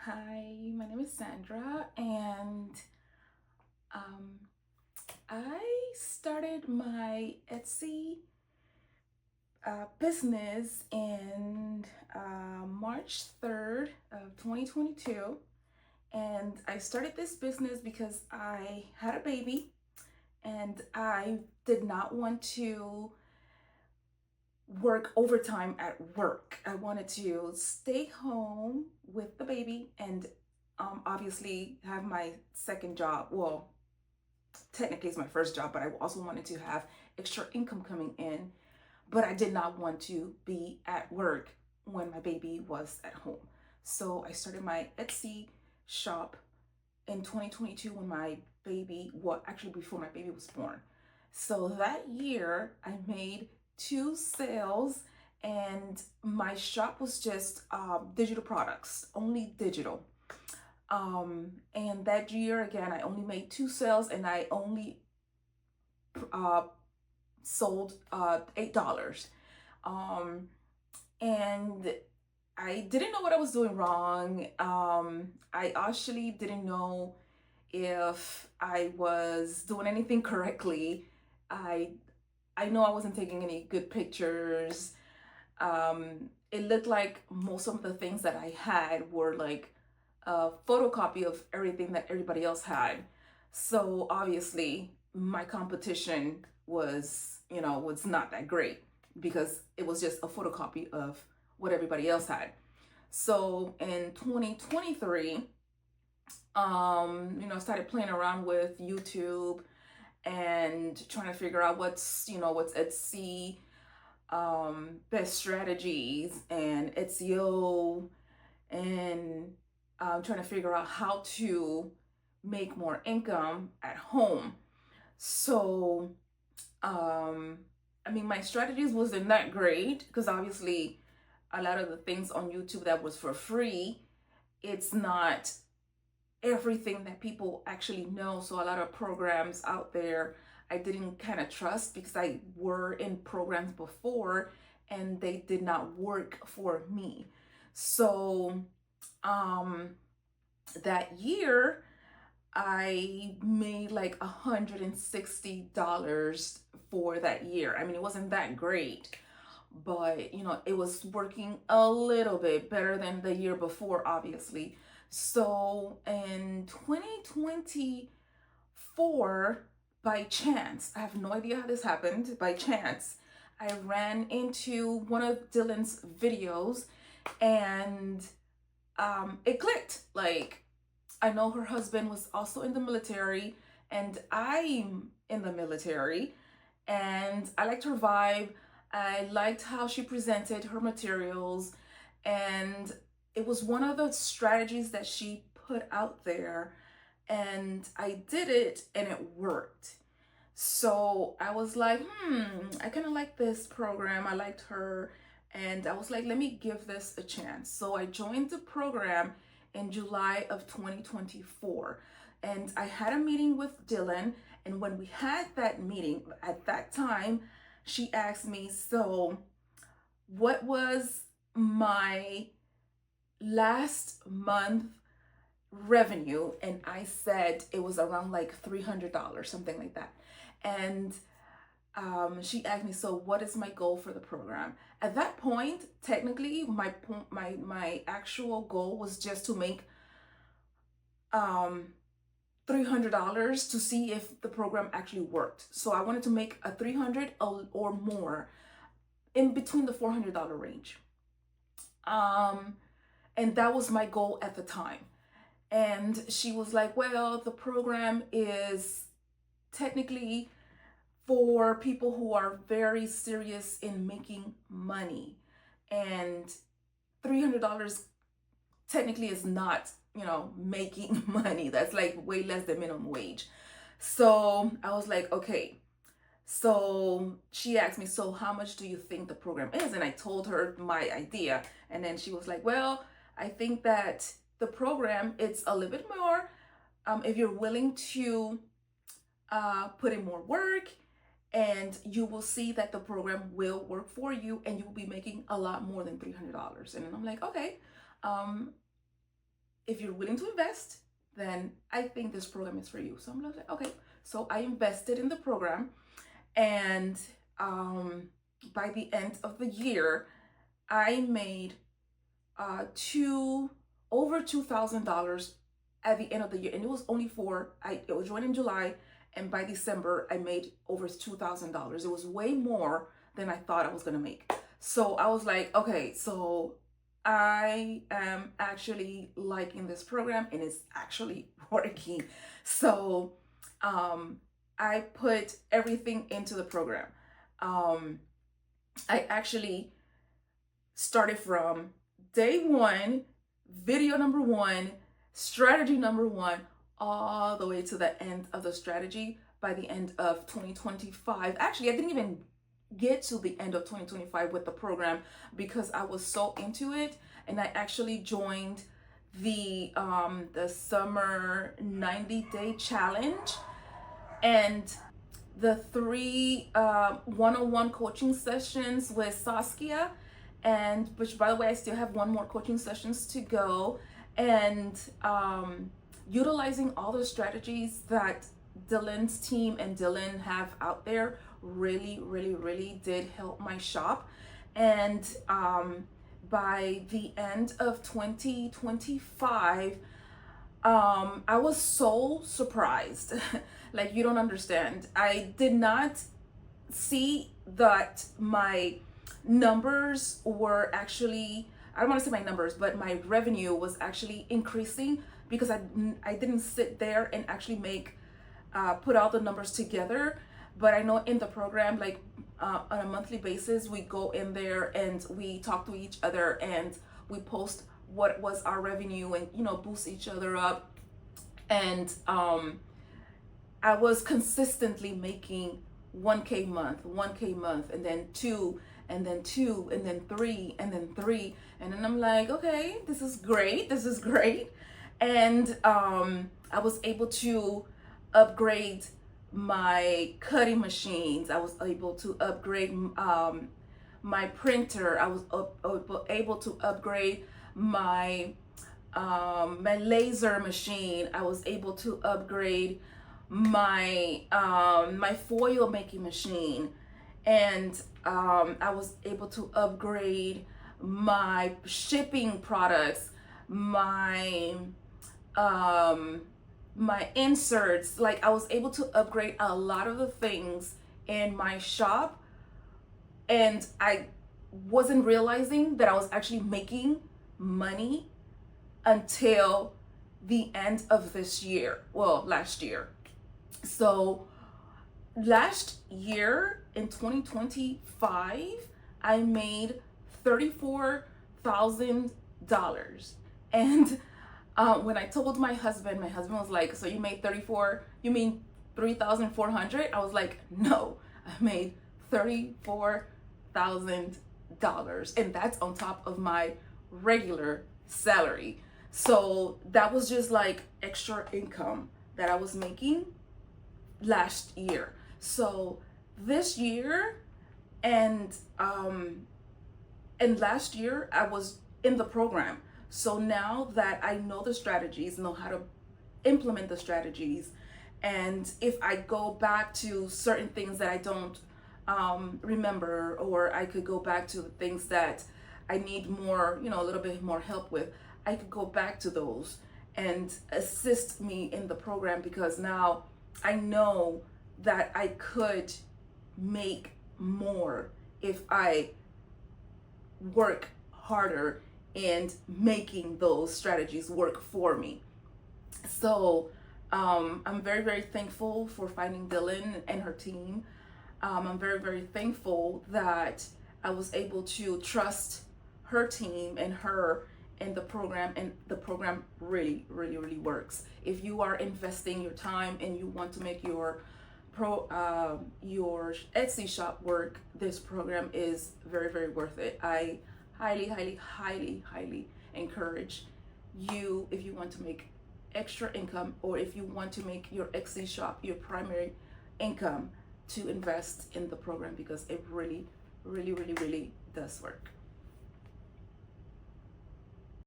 Hi, my name is Sandra, and um, I started my Etsy business in March 3rd of 2022. And I started this business because I had a baby and I did not want to work overtime at work. I wanted to stay home with the baby and obviously have my second job. Well, technically it's my first job, but I also wanted to have extra income coming in. But I did not want to be at work when my baby was at home. So I started my Etsy shop in 2022 when my baby, well, actually before my baby was born. So that year I made two sales and my shop was just digital products, only digital. And that year again, I only made two sales and I only uh, sold $8. Um, and I didn't know what I was doing wrong. I actually didn't know if I was doing anything correctly. I I know I wasn't taking any good pictures. It looked like most of the things that I had were like a photocopy of everything that everybody else had. So obviously my competition was not that great because it was just a photocopy of what everybody else had. So in 2023, I started playing around with YouTube and trying to figure out what's Etsy best strategies and SEO and trying to figure out how to make more income at home. So, um, I mean, my strategies wasn't that great because obviously a lot of the things on YouTube that was for free, it's not everything that people actually know. So a lot of programs out there I didn't kind of trust because I were in programs before and they did not work for me. So um that year I made like $160 for that year. I mean, it wasn't that great, but it was working a little bit better than the year before, obviously. So in 2024, by chance, I have no idea how this happened, by chance, I ran into one of Dylan's videos and it clicked. Like, I know her husband was also in the military, and I'm in the military, and I liked her vibe. I liked how she presented her materials, and it was one of the strategies that she put out there, and I did it, and it worked. So I was like, I kind of like this program. I liked her. And I was like, let me give this a chance. So I joined the program in July of 2024. And I had a meeting with Dylan. And when we had that meeting, at that time, she asked me, so what was my last month revenue? And I said it was around like $300, something like that. And she asked me, so what is my goal for the program? At that point, technically, my actual goal was just to make um, $300 to see if the program actually worked. So I wanted to make a 300 or more in between the $400 range. Um, and that was my goal at the time. And she was like, well, the program is technically for people who are very serious in making money. And $300 technically is not, making money. That's like way less than minimum wage. So I was like, okay. So she asked me, so how much do you think the program is? And I told her my idea. And then she was like, well, I think that the program, it's a little bit more if you're willing to put in more work, and you will see that the program will work for you and you will be making a lot more than $300. And I'm like, okay, um, if you're willing to invest, then I think this program is for you. So I'm like, okay. So I invested in the program, and by the end of the year, I made over $2,000 at the end of the year, and it was only it was joined in July, and by December I made over $2,000. It was way more than I thought I was gonna make. So I was like, okay, so I am actually liking this program and it's actually working. So I put everything into the program. I actually started from day one, video number one, strategy number one, all the way to the end of the strategy by the end of 2025. Actually, I didn't even get to the end of 2025 with the program because I was so into it, and I actually joined the summer 90-day challenge and the 3 one-on-one coaching sessions with Saskia, and which, by the way, I still have one more coaching sessions to go, and utilizing all the strategies that Dylan's team and Dylan have out there really did help my shop. And by the end of 2025, I was so surprised. Like, you don't understand. I did not see that my numbers were actually, I don't want to say my numbers, but my revenue was actually increasing because I didn't sit there and actually put all the numbers together. But I know in the program, like on a monthly basis, we go in there and we talk to each other and we post what was our revenue and, boost each other up. And I was consistently making 1K month, and then 2, and then 2, and then 3, and then 3. And then I'm like, okay, this is great. And I was able to upgrade my cutting machines. I was able to upgrade my printer. I was able to upgrade my laser machine. I was able to upgrade my my foil making machine, and I was able to upgrade my shipping products, my my inserts. Like, I was able to upgrade a lot of the things in my shop, and I wasn't realizing that I was actually making money until the end of this year. Well, last year. So last year in 2025, I made $34,000. And when I told my husband was like, so you made 34, you mean 3,400? I was like, no, I made $34,000. And that's on top of my regular salary. So that was just like extra income that I was making last year. So this year and last year I was in the program. So now that I know the strategies, know how to implement the strategies, and if I go back to certain things that I don't remember, or I could go back to the things that I need more, a little bit more help with, I could go back to those and assist me in the program, because now I know that I could make more if I work harder and making those strategies work for me. So I'm very thankful for finding Dylan and her team. I'm very thankful that I was able to trust her team and her in the program, and the program really works. If you are investing your time and you want to make your Etsy shop work, this program is very worth it. I highly encourage you, if you want to make extra income, or if you want to make your Etsy shop your primary income, to invest in the program, because it really does work.